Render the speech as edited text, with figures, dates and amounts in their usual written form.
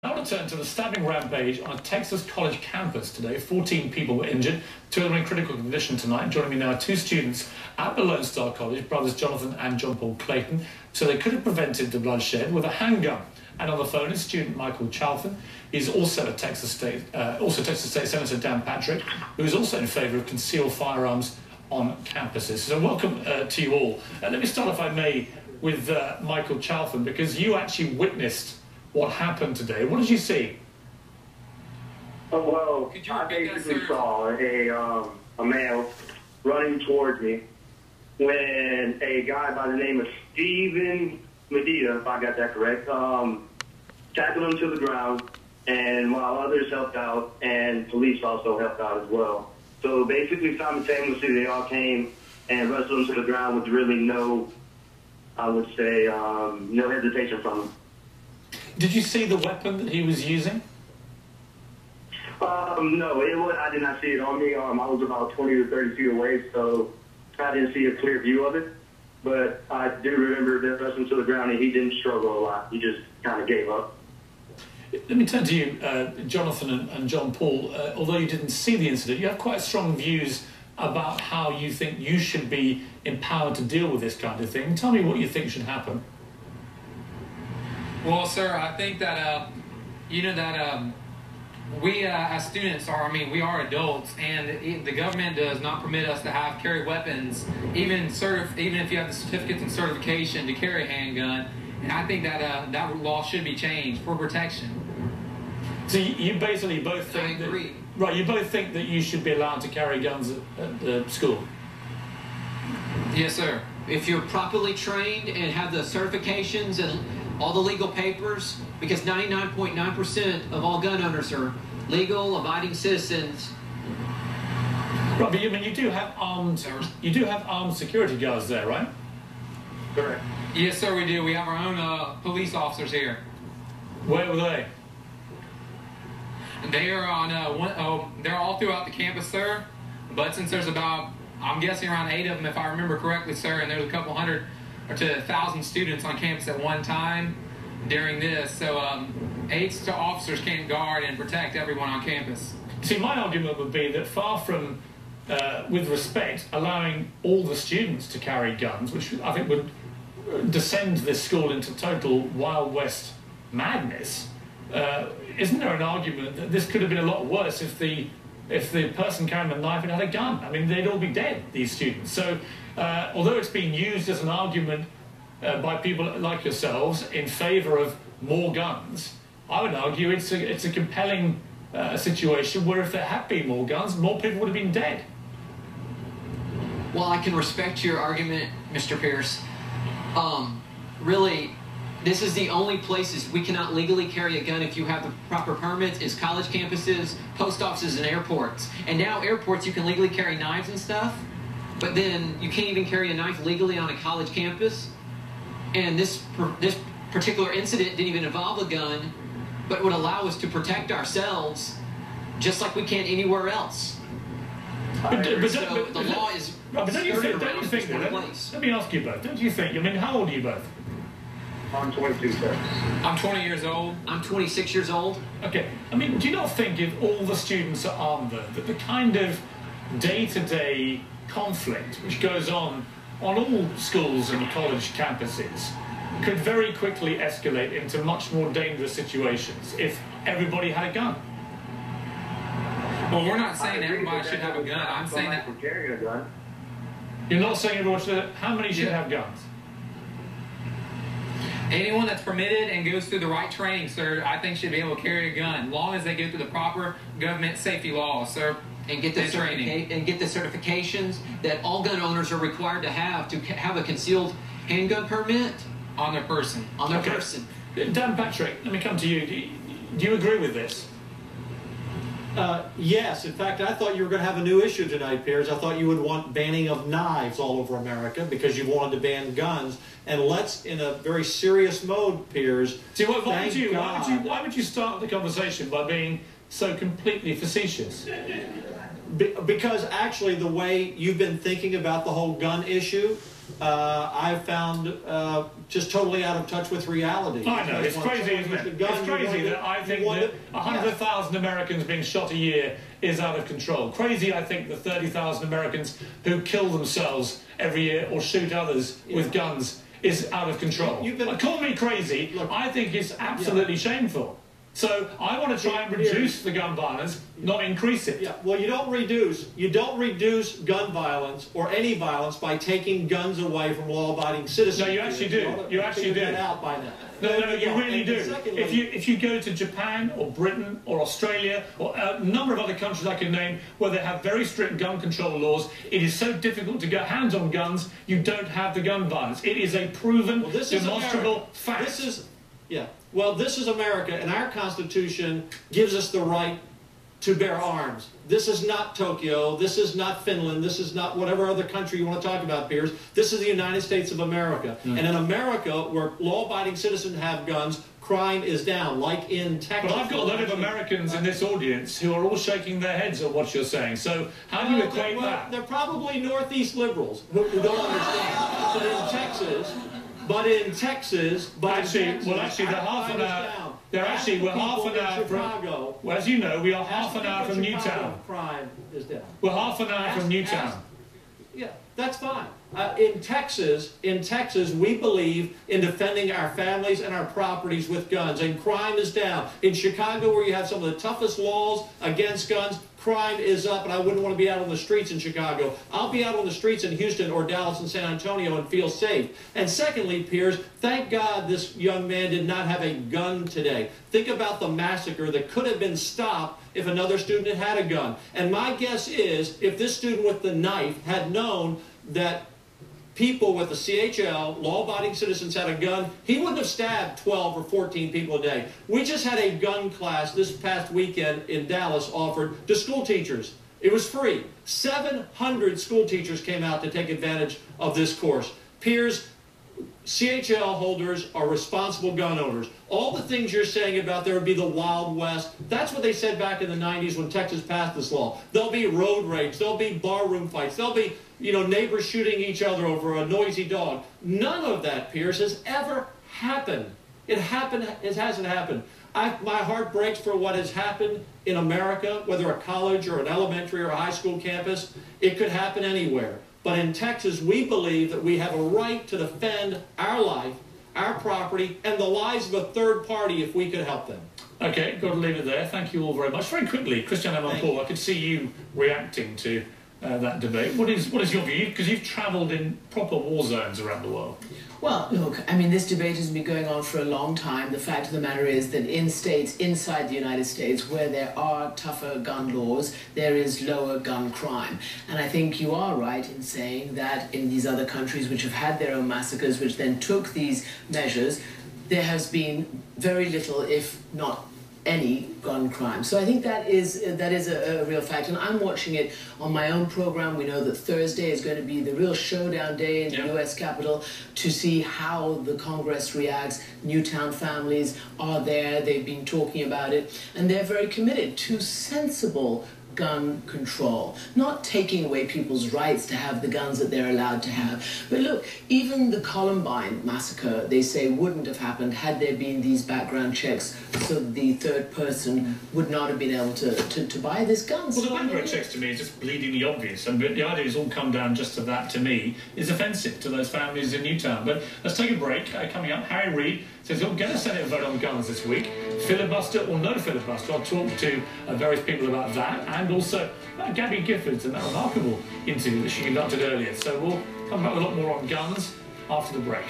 Now to turn to the stabbing rampage on a Texas college campus today. 14 people were injured, 2 of them in critical condition tonight. Joining me now are 2 students at the Lone Star College, brothers Jonathan and John Paul Clayton. So they could have prevented the bloodshed with a handgun. And on the phone is student Michael Chalfin. He's also a Texas State Senator Dan Patrick, who is also in favour of concealed firearms on campuses. So welcome to you all. Let me start, if I may, with Michael Chalfin, because you actually witnessed what happened today. What did you see? Oh, well, I basically saw a male running towards me when a guy by the name of Steven Medina, if I got that correct, tackled him to the ground, and while others helped out, and police also helped out as well. So basically, simultaneously, they all came and wrestled him to the ground with really no, I would say, no hesitation from him. Did you see the weapon that he was using? No, I did not see it on me. I was about 20 to 30 feet away, so I didn't see a clear view of it. But I do remember that wrestling to the ground, and he didn't struggle a lot. He just kind of gave up. Let me turn to you, Jonathan and John Paul. Although you didn't see the incident, you have quite strong views about how you think you should be empowered to deal with this kind of thing. Tell me what you think should happen. Well, sir, I think that, we as students we are adults, and the government does not permit us to carry weapons, even if you have the certificates and certification to carry a handgun. And I think that that law should be changed for protection. So you basically both think I agree. Right, you both think that you should be allowed to carry guns at the school? Yes, sir. If you're properly trained and have the certifications and all the legal papers, because 99.9% of all gun owners are legal, abiding citizens. Right, but you do have armed security guards there, right? Correct. Yes, sir, we do. We have our own police officers here. Where were they? They are on they're all throughout the campus, sir. But since there's about, I'm guessing around 8 of them, if I remember correctly, sir, and there's a couple hundred or to 1,000 students on campus at one time during this. So 8 officers can guard and protect everyone on campus. See, my argument would be that far from, with respect, allowing all the students to carry guns, which I think would descend this school into total Wild West madness, isn't there an argument that this could have been a lot worse if the person carrying the knife had a gun? I mean, they'd all be dead, these students. So, although it's being used as an argument by people like yourselves in favour of more guns, I would argue it's a compelling situation where if there had been more guns, more people would have been dead. Well, I can respect your argument, Mr. Pierce. Really, this is the only places we cannot legally carry a gun if you have the proper permits, is college campuses, post offices, and airports. And now airports, you can legally carry knives and stuff, but then you can't even carry a knife legally on a college campus. And this particular incident didn't even involve a gun, but would allow us to protect ourselves just like we can anywhere else. But the law is... But don't you think, let me ask you both, don't you think, how old are you both? I'm 22, sir. I'm 20 years old. I'm 26 years old. Okay, do you not think if all the students are armed that the kind of day-to-day conflict which goes on all schools and college campuses could very quickly escalate into much more dangerous situations if everybody had a gun? Well, we're not saying everybody should have a gun. I'm saying that... carrying a gun. You're not saying everyone should. How many should have guns? Anyone that's permitted and goes through the right training, sir, I think should be able to carry a gun, as long as they go through the proper government safety laws, sir. And get the certifications that all gun owners are required to have a concealed handgun permit on their person. On their person. Dan Patrick, let me come to you. Do you agree with this? Yes. In fact, I thought you were going to have a new issue tonight, Piers. I thought you would want banning of knives all over America because you wanted to ban guns. And let's, in a very serious mode, Piers. See, why would you start the conversation by being so completely facetious? Because actually, the way you've been thinking about the whole gun issue I've found just totally out of touch with reality. I know, it's crazy, isn't it? It's crazy that I think that 100,000 Americans being shot a year is out of control. Crazy, I think, the 30,000 Americans who kill themselves every year or shoot others with guns is out of control. Call me crazy, look, I think it's absolutely shameful. So I want to try and reduce the gun violence, not increase it. Yeah, well, you don't reduce gun violence or any violence by taking guns away from law-abiding citizens. No, you actually do. You actually do. That out by now. No, you really do. If you go to Japan or Britain or Australia or a number of other countries I can name where they have very strict gun control laws, it is so difficult to get hands on guns, you don't have the gun violence. It is a proven, demonstrable fact. Well, this is America, and our Constitution gives us the right to bear arms. This is not Tokyo. This is not Finland. This is not whatever other country you want to talk about, Piers. This is the United States of America. And in America, where law-abiding citizens have guns, crime is down, like in Texas. But I've got a lot of Americans in this audience who are all shaking their heads at what you're saying. So how do you equate that? They're probably Northeast liberals who don't understand. But in Texas, they're half an hour. We're half an hour from. Well, as you know, we are half an hour from Newtown. Crime is down. We're half an hour from Newtown. Yeah, that's fine. In Texas, we believe in defending our families and our properties with guns, and crime is down. In Chicago, where you have some of the toughest laws against guns, crime is up, and I wouldn't want to be out on the streets in Chicago. I'll be out on the streets in Houston or Dallas and San Antonio and feel safe. And secondly, Piers, thank God this young man did not have a gun today. Think about the massacre that could have been stopped if another student had a gun. And my guess is, if this student with the knife had known that people with the CHL, law-abiding citizens, had a gun, he wouldn't have stabbed 12 or 14 people a day. We just had a gun class this past weekend in Dallas offered to school teachers. It was free. 700 school teachers came out to take advantage of this course. Piers, CHL holders are responsible gun owners. All the things you're saying about there would be the Wild West, that's what they said back in the 90s when Texas passed this law. There'll be road rage, there'll be barroom fights, there'll be, neighbors shooting each other over a noisy dog. None of that, Piers, has ever happened. It hasn't happened. My heart breaks for what has happened in America, whether a college or an elementary or a high school campus. It could happen anywhere. But in Texas, we believe that we have a right to defend our life, our property, and the lives of a third party if we could help them. Okay, got to leave it there. Thank you all very much. Very quickly, Christiane Amanpour, I could see you reacting to that debate. What is your view? Because you've travelled in proper war zones around the world. Well, look, I mean, this debate has been going on for a long time. The fact of the matter is that in states inside the United States where there are tougher gun laws, there is lower gun crime. And I think you are right in saying that in these other countries which have had their own massacres, which then took these measures, there has been very little, if not any, gun crime. So I think that is a real fact, and I'm watching it on my own program. We know that Thursday is going to be the real showdown day in the U.S. Capitol to see how the Congress reacts. Newtown families are there. They've been talking about it, and they're very committed to sensible gun control, not taking away people's rights to have the guns that they're allowed to have. But look, even the Columbine massacre, they say, wouldn't have happened had there been these background checks, so the third person would not have been able to buy this gun. Well, the background checks to me is just bleedingly obvious, and the idea has all come down just to that, to me, is offensive to those families in Newtown. But let's take a break. Coming up, Harry Reid says he'll get a Senate vote on guns this week. Filibuster or no filibuster? I'll talk to various people about that, and also Gabby Giffords and that remarkable interview that she conducted earlier. So we'll come back with a lot more on guns after the break.